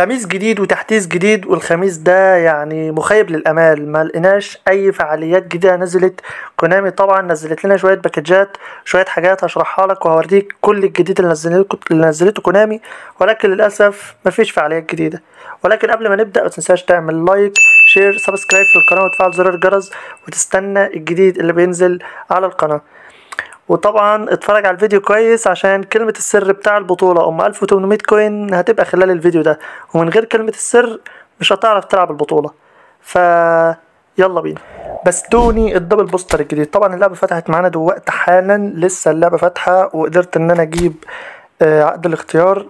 خميس جديد وتحديث جديد، والخميس ده يعني مخيب للامال، ما لقيناش اي فعاليات جديده نزلت. كونامي طبعا نزلت لنا شويه باكجات، شويه حاجات هشرحها لك وهوريك كل الجديد اللي نزلته كونامي، ولكن للاسف مفيش فعاليات جديده. ولكن قبل ما نبدا متنساش تعمل لايك، شير، سبسكرايب في القناه وتفعل زر الجرس وتستنى الجديد اللي بينزل على القناه. وطبعا اتفرج على الفيديو كويس عشان كلمة السر بتاع البطولة 1800 كوين هتبقى خلال الفيديو ده، ومن غير كلمة السر مش هتعرف تلعب البطولة. ف يلا بينا. بستوني الدبل بوستر الجديد، طبعا اللعبة فتحت معانا دلوقتي حالا، لسه اللعبة فاتحة وقدرت ان انا اجيب عقد الاختيار.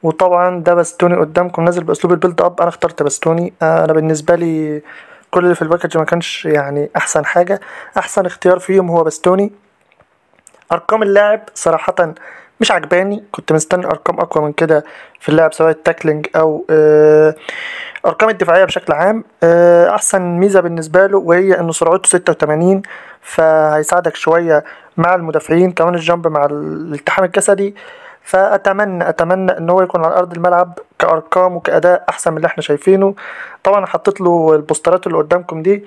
وطبعا ده بستوني قدامكم نازل باسلوب البيلد اب، انا اخترت بستوني. انا بالنسبة لي كل اللي في الباكج ما كانش يعني احسن حاجة، احسن اختيار فيهم هو بستوني. ارقام اللاعب صراحة مش عجباني، كنت مستني ارقام اقوى من كده في اللعب، سواء التاكلينج او ارقام الدفاعية بشكل عام. احسن ميزة بالنسبة له وهي انه سرعته 86، فهيساعدك شوية مع المدافعين، كمان الجنب مع الالتحام الجسدي. فاتمنى ان هو يكون على ارض الملعب كارقام وكاداء احسن من اللي احنا شايفينه. طبعا حطيت له البوسترات اللي قدامكم دي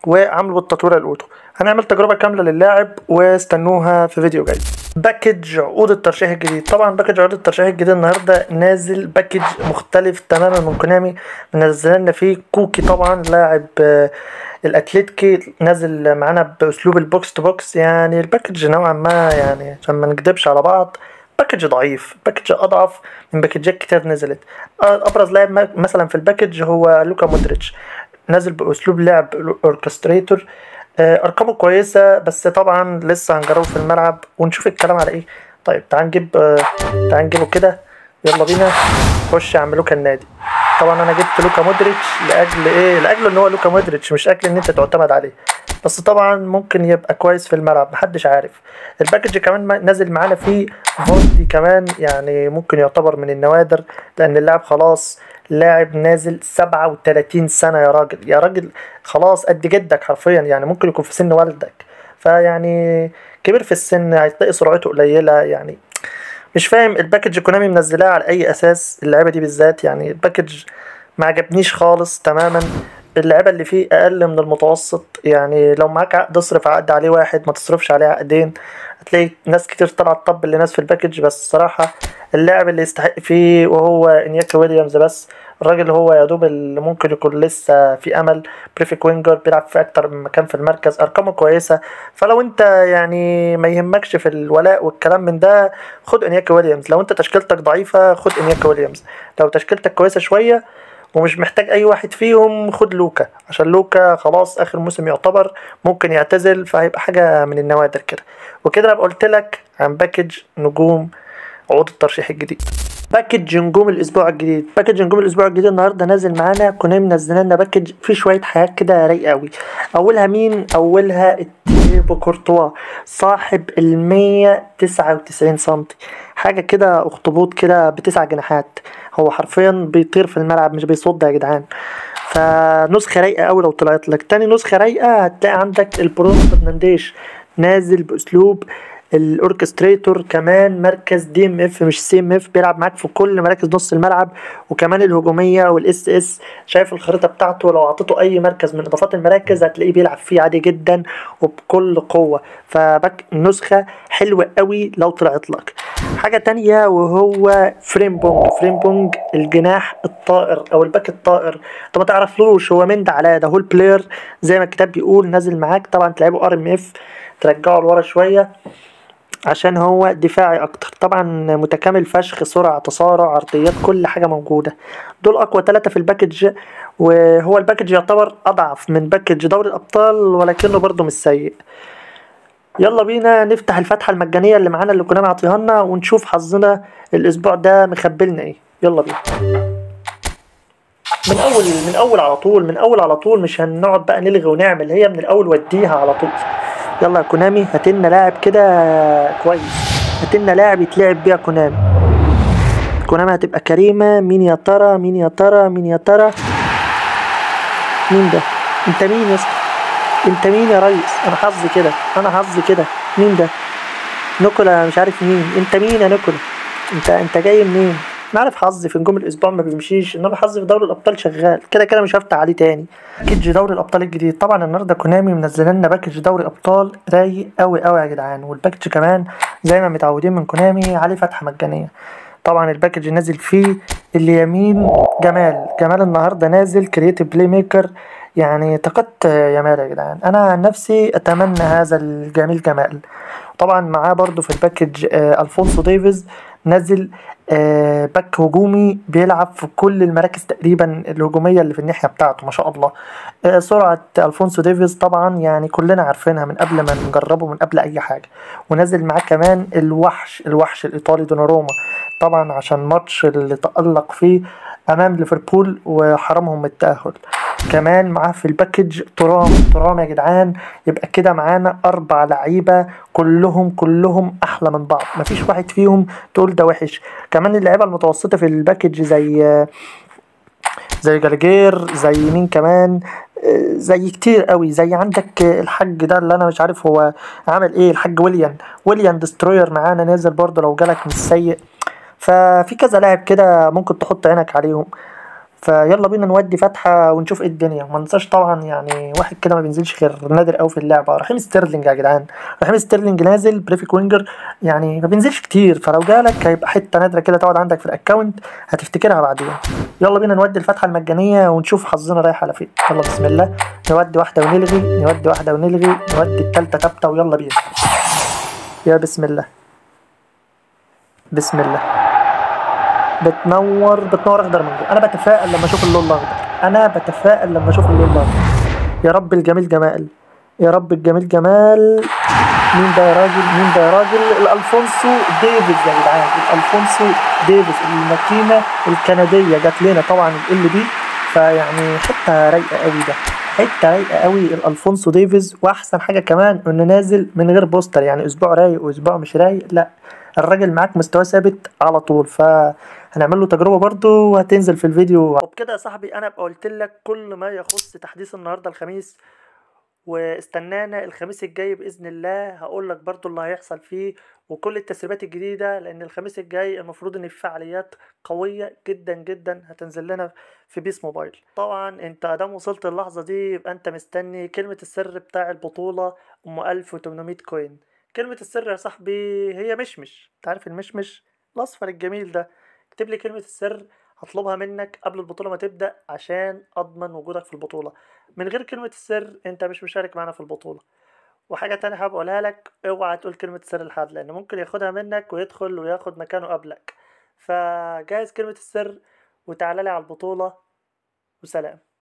وعملوا التطوير الاوتو. هنعمل تجربة كاملة للاعب واستنوها في فيديو جاي. باكج عقود الترشيح الجديد، طبعا باكج عقود الترشيح الجديد النهارده نازل باكج مختلف تماما من كونامي، منزلنا فيه كوكي طبعا لاعب الاتليتيكي، نازل معانا باسلوب البوكس تو بوكس. يعني الباكج نوعا ما يعني عشان ما نكدبش على بعض باكج ضعيف، باكج اضعف من باكجات كتير نزلت. ابرز لاعب مثلا في الباكج هو لوكا مودريتش، نازل باسلوب لعب اوركستريتور. ارقامه كويسه، بس طبعا لسه هنجربه في الملعب ونشوف الكلام على ايه. طيب تعال نجيبه كده، يلا بينا خش يا عم لوكا النادي. طبعا انا جبت لوكا مودريتش لاجل ايه؟ لاجل ان هو لوكا مودريتش، مش اجل ان انت تعتمد عليه، بس طبعا ممكن يبقى كويس في الملعب محدش عارف. الباكج كمان نازل معانا فيه فولدي كمان، يعني ممكن يعتبر من النوادر، لان اللاعب خلاص لاعب نازل 37 سنة يا راجل، يا راجل خلاص قد جدك حرفيا، يعني ممكن يكون في سن والدك، فيعني كبير في السن، هتلاقي سرعته قليلة. يعني مش فاهم الباكج كونامي منزلها على اي اساس اللعبة دي بالذات، يعني الباكج ما عجبنيش خالص تماما. اللعبة اللي فيه اقل من المتوسط، يعني لو معاك عقد اصرف عقد عليه واحد، ما تصرفش عليه عقدين. هتلاقي ناس كتير طلعت طب لناس في الباكج، بس الصراحة اللاعب اللي يستحق فيه وهو انياكي ويليامز بس. الراجل هو يا دوب اللي ممكن يكون لسه في امل، بريفيك وينجر بيلعب في اكتر من مكان في المركز، ارقامه كويسه. فلو انت يعني ما يهمكش في الولاء والكلام من ده خد انياكي ويليامز. لو انت تشكيلتك ضعيفه خد انياكي ويليامز، لو تشكيلتك كويسه شويه ومش محتاج اي واحد فيهم خد لوكا، عشان لوكا خلاص اخر موسم يعتبر ممكن يعتزل، فهيبقى حاجه من النوادر كده. وكده انا قلت لك عن باكج نجوم عقود الترشيح الجديد. باكج نجوم الاسبوع الجديد، باكج نجوم الاسبوع الجديد النهارده نازل معانا، كونامي منزلنا لنا باكج فيه شويه حاجات كده رايقه قوي. اولها مين؟ اولها التيبو كورتوا، صاحب ال 199 سنتي، حاجه كده اخطبوط كده بتسع جناحات، هو حرفيا بيطير في الملعب مش بيصد يا جدعان. فنسخه رايقه قوي. لو طلعت لك تاني نسخه رايقه هتلاقي عندك البرونو فرنانديش، نازل باسلوب الاوركستريتور، كمان مركز دي ام اف مش سي ام اف، بيلعب معاك في كل مراكز نص الملعب وكمان الهجوميه والاس اس. شايف الخريطه بتاعته؟ لو اعطيته اي مركز من اضافات المراكز هتلاقيه بيلعب فيه عادي جدا وبكل قوه. فباك نسخه حلوه قوي لو طلعت لك. حاجه تانية وهو فريمبونج الجناح الطائر او الباك الطائر، انت ما تعرفلوش هو من ده على ده، هو البلاير زي ما الكتاب بيقول، نازل معاك طبعا تلعبه ار ام اف، ترجعه لورا شويه عشان هو دفاعي اكتر. طبعا متكامل فشخ، سرعة، تسارع، عرضيات، كل حاجة موجودة. دول اقوى ثلاثة في الباكج، وهو الباكج يعتبر اضعف من باكج دوري الابطال ولكنه برضه مش سيء. يلا بينا نفتح الفتحة المجانية اللي معانا اللي كنا معطيها لنا ونشوف حظنا الاسبوع ده مخبلنا ايه. يلا بينا من اول على طول مش هنقعد بقى نلغي ونعمل، هي من الاول وديها على طول. يلا يا كونامي هاتلنا لاعب كده كويس، هاتلنا لاعب يتلعب بيها كونامي. كونامي هتبقى كريمة. مين يا ترى؟ مين يا ترى؟ مين يا ترى؟ مين ده؟ انت مين يا اسطى؟ انت مين يا ريس؟ انا حظي كده، انا حظي كده. مين ده؟ نيكولا مش عارف مين. انت مين يا نيكولا؟ انت جاي منين؟ انا عارف حظي في نجوم الاسبوع ما بيمشيش، انما حظي في دوري الابطال شغال، كده كده مش هفتح عليه تاني. باكج دوري الابطال الجديد، طبعا النهارده كونامي منزله لنا باكج دوري ابطال رايق قوي قوي يا جدعان، والباكج كمان زي ما متعودين من كونامي عليه فتحه مجانيه. طبعا الباكج نازل فيه اليمين جمال النهارده نازل كرييتيف بلاي ميكر، يعني طاقت يامال يا جدعان. انا عن نفسي اتمنى هذا الجميل جمال. طبعا معاه برضو في الباكج الفونسو ديفيز نزل باك هجومي بيلعب في كل المراكز تقريبا الهجومية اللي في الناحية بتاعته ما شاء الله. سرعة الفونسو ديفيز طبعا يعني كلنا عارفينها من قبل ما نجربه، من قبل اي حاجة. ونزل معاه كمان الوحش الايطالي دوناروما، طبعا عشان ماتش اللي تألق فيه امام ليفربول وحرمهم من التأهل. كمان معاه في الباكج ترام يا جدعان، يبقى كده معانا 4 لعيبة كلهم احلى من بعض، مفيش واحد فيهم تقول ده وحش. كمان اللعيبه المتوسطه في الباكج زي جالجير، زي مين كمان، زي كتير قوي، زي عندك الحاج ده اللي انا مش عارف هو عمل ايه، الحاج ويليان دستروير معانا نازل برضه لو جالك مش سيء. ففي كذا لاعب كده ممكن تحط عينك عليهم. فيلا بينا نودي فتحة ونشوف ايه الدنيا. وما ننساش طبعا يعني واحد كده ما بينزلش غير نادر قوي في اللعبة، رحيم ستيرلينج يا جدعان. رحيم ستيرلينج نازل بريفيك وينجر، يعني ما بينزلش كتير، فلو جالك هيبقى حتة نادرة كده تقعد عندك في الاكونت هتفتكرها بعدين. يلا بينا نودي الفتحة المجانية ونشوف حظنا رايح على فين. يلا بسم الله، نودي واحدة ونلغي، نودي واحدة ونلغي، نودي التالتة تابتة، ويلا بينا. يا بسم الله، بسم الله. بتنور اخضر من جوه. انا بتفائل لما اشوف اللون الاخضر، انا بتفائل لما اشوف اللون الاخضر. يا رب الجميل جمال، يا رب الجميل جمال. مين ده يا راجل، مين ده يا راجل؟ الالفونسو ديفيز يا جدعان، الالفونسو ديفيز الماكينه الكنديه جات لنا طبعا ال بي. فيعني حته رايقه قوي ده، حته رايقه قوي الالفونسو ديفيز. واحسن حاجه كمان انه نازل من غير بوستر، يعني اسبوع رايق واسبوع مش رايق، لا الراجل معاك مستوى ثابت على طول. هنعمل له تجربه برضو وهتنزل في الفيديو. وبكده يا صاحبي انا ابقى قلت لك كل ما يخص تحديث النهارده الخميس، واستنانا الخميس الجاي باذن الله هقول لك برضو اللي هيحصل فيه وكل التسريبات الجديده، لان الخميس الجاي المفروض ان في فعاليات قويه جدا جدا هتنزل لنا في بيس موبايل. طبعا انت ادام وصلت اللحظه دي يبقى انت مستني كلمه السر بتاع البطوله 1800 كوين. كلمه السر يا صاحبي هي مشمش، انت عارف المشمش الاصفر الجميل ده. اكتب لي كلمه السر، هطلبها منك قبل البطوله ما تبدا عشان اضمن وجودك في البطوله. من غير كلمة السر انت مش مشارك معانا في البطولة. وحاجة تانية حابب اقولها لك، اوعى تقول كلمة السر لحد، لان ممكن ياخدها منك ويدخل وياخد مكانه قبلك. فجهز كلمة السر وتعالى لي على البطولة، وسلام.